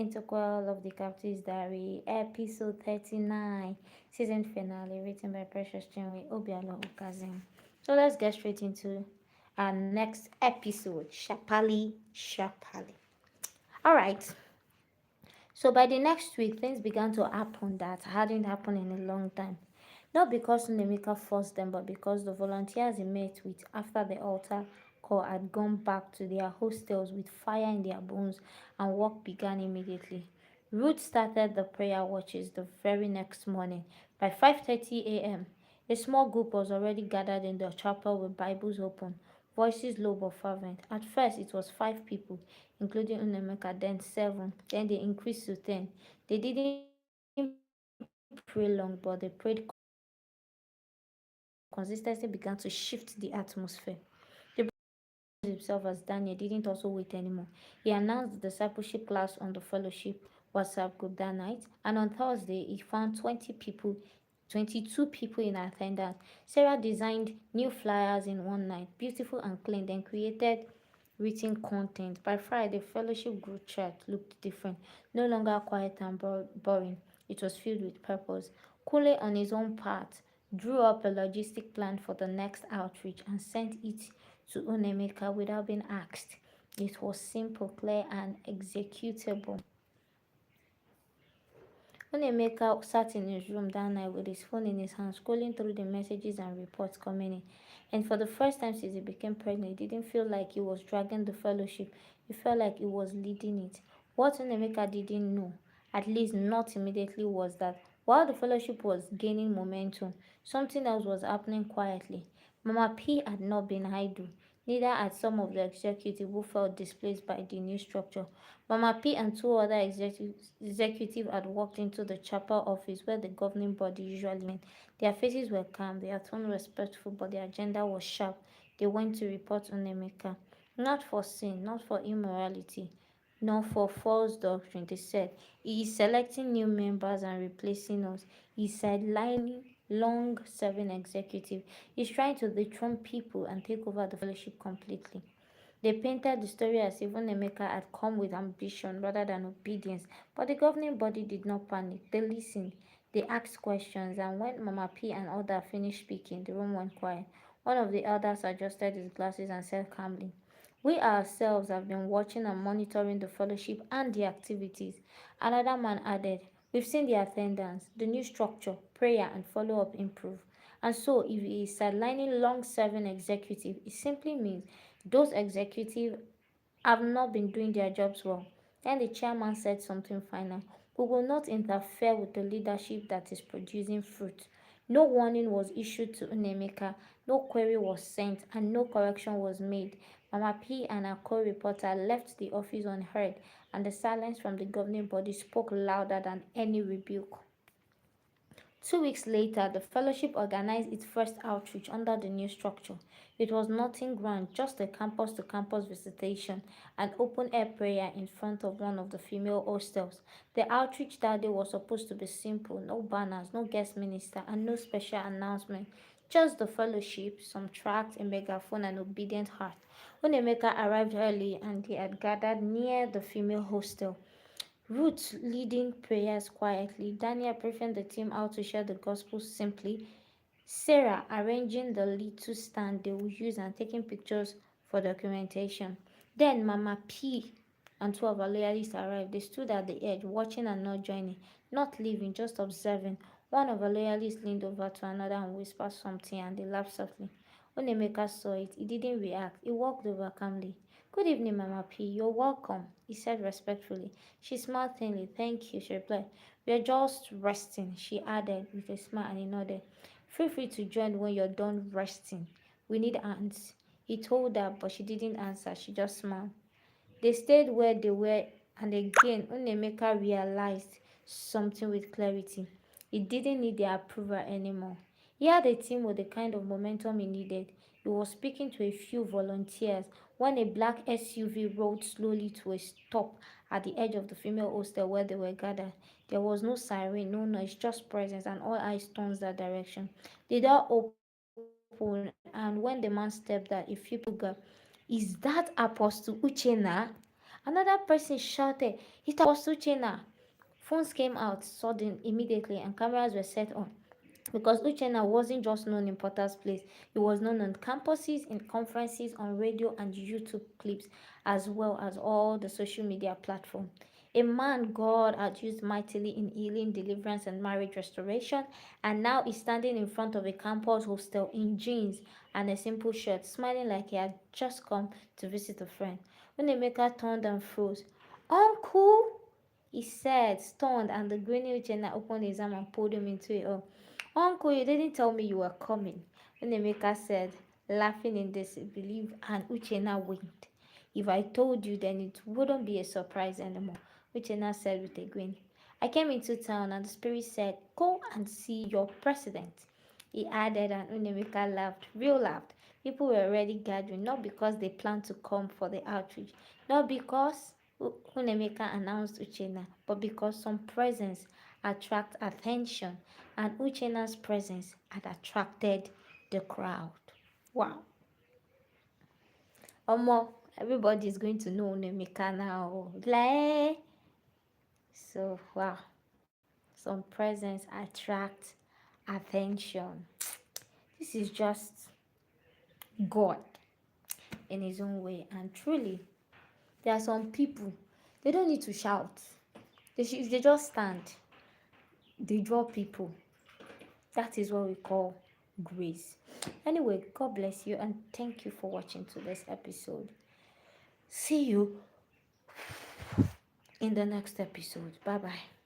Interquel of the Captive's Diary, episode 39, season finale, written by Precious Chinwe, Obialor-Ukazim. So let's get straight into our next episode. Shapali, Shapali. Alright, so by the next week, things began to happen that hadn't happened in a long time. Not because Nemika forced them, but because the volunteers he met with after the altar call had gone back to their hostels with fire in their bones, and work began immediately. Ruth started the prayer watches the very next morning. By 5:30 a.m., a small group was already gathered in the chapel with Bibles open, voices low but fervent. At first, it was 5 people, including Unemeka, then 7, then they increased to 10. They didn't pray long, but they prayed consistently. Consistency began to shift the atmosphere. The brother himself as Daniel didn't also wait anymore. He announced the discipleship class on the fellowship WhatsApp group that night, and on Thursday he found 22 people in attendance. Sarah designed new flyers in one night, beautiful and clean, then created written content. By Friday, fellowship group chat looked different, no longer quiet and boring. It was filled with purpose. Kule, on his own part, drew up a logistic plan for the next outreach and sent it to Unemeka without being asked. It was simple, clear, and executable. When Emeka sat in his room that night with his phone in his hand, scrolling through the messages and reports coming in, and for the first time since he became pregnant, he didn't feel like he was dragging the fellowship. He felt like he was leading it. What Emeka didn't know, at least not immediately, was that while the fellowship was gaining momentum, something else was happening quietly. Mama P had not been idle. Neither had some of the executives who felt displaced by the new structure. Mama P and two other executives had walked into the chapel office where the governing body usually met. Their faces were calm, their tone respectful, but their agenda was sharp. They went to report on Emeka. Not for sin, not for immorality, not for false doctrine. They said, he is selecting new members and replacing us. He's sidelining long-serving executive. He's trying to dethrone people and take over the fellowship completely. They painted the story as if Emeka had come with ambition rather than obedience, but the governing body did not panic. They listened. They asked questions, and when Mama P and others finished speaking, the room went quiet. One of the elders adjusted his glasses and said calmly, "We ourselves have been watching and monitoring the fellowship and the activities." Another man added, "We've seen the attendance, the new structure, prayer, and follow-up improve. And so, if he is sidelining long-serving executive, it simply means those executives have not been doing their jobs well." Then the chairman said something final. "We will not interfere with the leadership that is producing fruit." No warning was issued to Unemeka, no query was sent, and no correction was made. Mama P and her co-reporter left the office unheard, and the silence from the governing body spoke louder than any rebuke. 2 weeks later, the fellowship organized its first outreach under the new structure. It was nothing grand, just a campus to campus visitation, an open air prayer in front of one of the female hostels. The outreach that day was supposed to be simple: no banners, no guest minister, and no special announcement. Just the fellowship, some tracts, a megaphone, and obedient heart. When Emeka arrived early and they had gathered near the female hostel, Ruth leading prayers quietly, Daniel briefing the team how to share the gospel simply, Sarah arranging the little stand they will use and taking pictures for documentation. Then Mama P and two of our loyalists arrived. They stood at the edge, watching and not joining, not leaving, just observing. One of our loyalists leaned over to another and whispered something, and they laughed softly. When Emeka saw it, he didn't react. He walked over calmly. "Good evening, Mama P. You're welcome," he said respectfully. She smiled thinly. "Thank you," she replied. "We're just resting," she added with a smile, and he nodded. "Feel free to join when you're done resting. We need hands." He told her, but she didn't answer. She just smiled. They stayed where they were, and again, Unemeka realized something with clarity. He didn't need their approval anymore. He had a team with the kind of momentum he needed. He was speaking to a few volunteers when a black SUV rolled slowly to a stop at the edge of the female hostel where they were gathered. There was no siren, no noise, just presence, and all eyes turned that direction. The door opened, and when the man stepped out, a few people gasped, "Is that Apostle Uchenna?" Another person shouted, it was Uchenna. Phones came out sudden immediately and cameras were set on. Because Uchenna wasn't just known in Potter's Place, he was known on campuses, in conferences, on radio and YouTube clips, as well as all the social media platforms. A man God had used mightily in healing, deliverance, and marriage restoration, and now is standing in front of a campus hostel in jeans and a simple shirt, smiling like he had just come to visit a friend. When Emeka turned and froze, Uncle, he said, stunned, and the grinning Uchenna opened his arm and pulled him into it. Uncle, you didn't tell me you were coming. When Emeka said, laughing in disbelief, and Uchenna winked. If I told you, then it wouldn't be a surprise anymore, Uchenna said with a grin. I came into town and the spirit said, go and see your president. He added, and Unemeka laughed, real laughed. People were already gathering, not because they planned to come for the outreach, not because Unemeka announced Uchenna, but because some presence attract attention, and Uchena's presence had attracted the crowd. Wow. Everybody is going to know Unemeka now. Like, so, wow. Some presence attract attention. This is just God in his own way. And truly, there are some people, they don't need to shout. If they just stand, they draw people. That is what we call grace. Anyway, God bless you and thank you for watching to this episode. See you in the next episode. Bye bye.